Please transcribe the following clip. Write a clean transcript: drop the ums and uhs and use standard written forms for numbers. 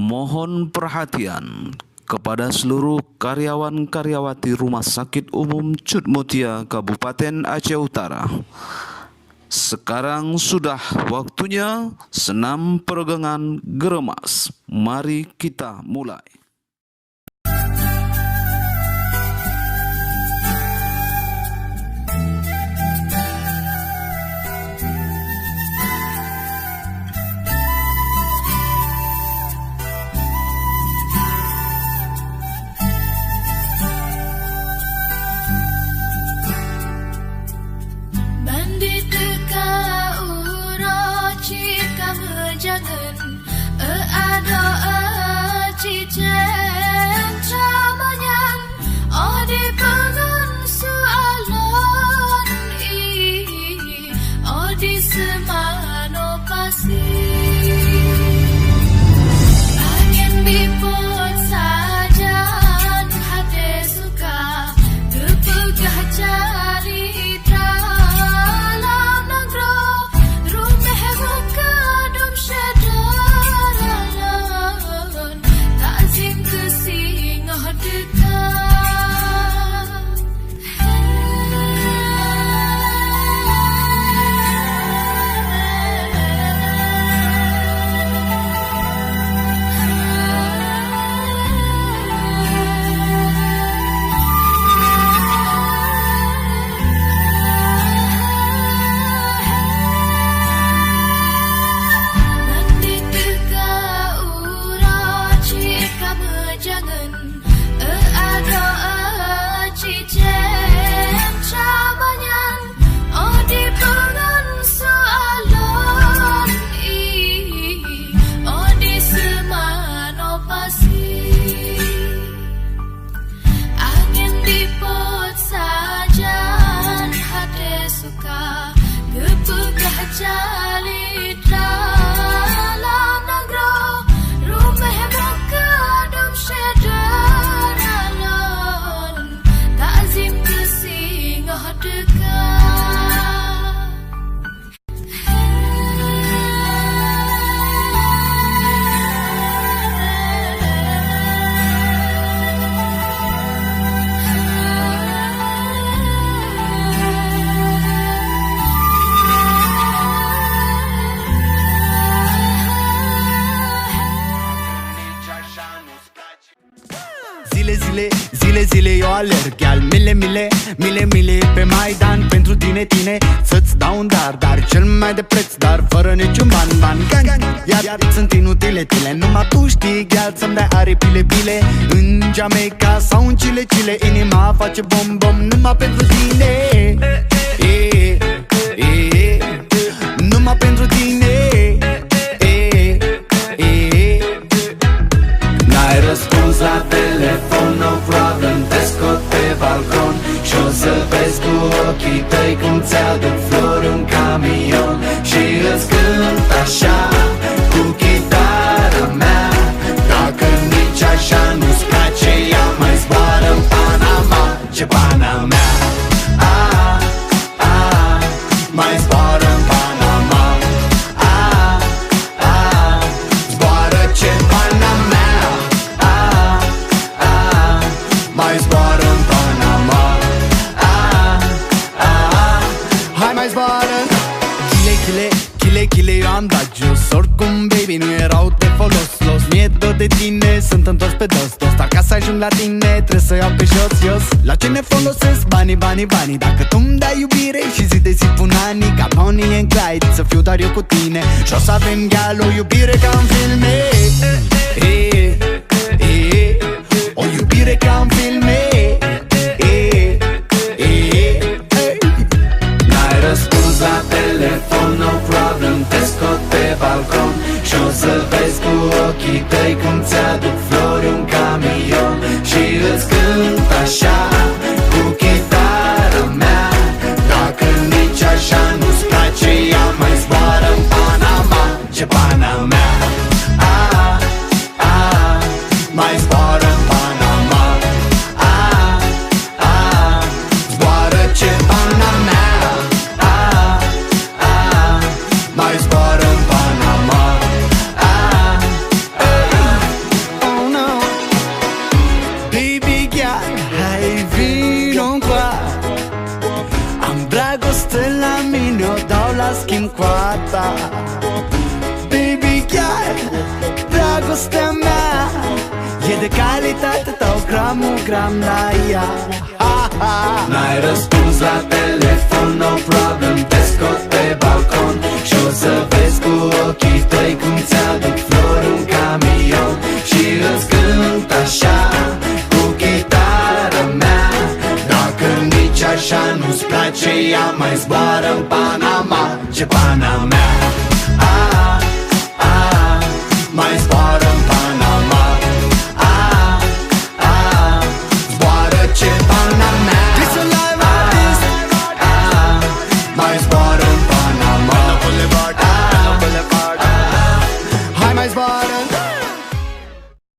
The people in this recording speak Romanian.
Mohon perhatian kepada seluruh karyawan-karyawati Rumah Sakit Umum Cut Mutia Kabupaten Aceh Utara. Sekarang sudah waktunya senam peregangan geremas. Mari kita mulai. Zile eu alerg al mile pe Maidan pentru tine, să-ți dau un dar cel mai de preț, dar fără niciun ban. Iar sunt inutile, numai tu știi, gheal, să-mi dai aripile în Jamaica sau în Chile. Inima face bom numai pentru tine, numai pentru tine. N-ai răspuns la telefon, no problem, te scot pe balcon și o să vezi cu ochii tăi cum ți-aduc flori un camion și îți cânt așa cu chitara mea. Dacă nici așa nu-ți place, ea mai zboară în Panama, ce pana mea. Mai zboară în Panama, zboară ce pana mea. Mai zboară în Panama, hai mai zboară. Chile, eu am dat jos. Oricum, baby, nu erau de folos. Mi-e dor de tine, sunt întors pe dos. Dar ca să ajung la tine, trebuie să iau pe jos. La ce ne folosesc banii? Dacă tu-mi dai iubire și zi de zi pun anii, ca Bonnie and Clyde, să fiu doar eu cu tine și o să avem, gal, o iubire ca în filme. O iubire ca în filme. N-ai răspuns la telefon, no problem, te scot pe balcon și o să vezi cu ochii tăi cum ți-aduc flori un camion și îți cânt așa cu chitara mea. Dacă nici așa nu-ți place, ea mai zboară în Panama, ce pana mea. Mai zboară în Panama, zboară ce pana mea. Mai zboară în Panama, dragostea mea e de calitate, dau gram la ea. N-ai răspuns la telefon, no problem, te scot pe balcon și o să vezi cu ochii tăi cum ți-aduc flori un camion. Și îți cânt așa cu chitara mea, dacă nici așa nu-ți place, ea mai zboară în Panama, ce Panamea.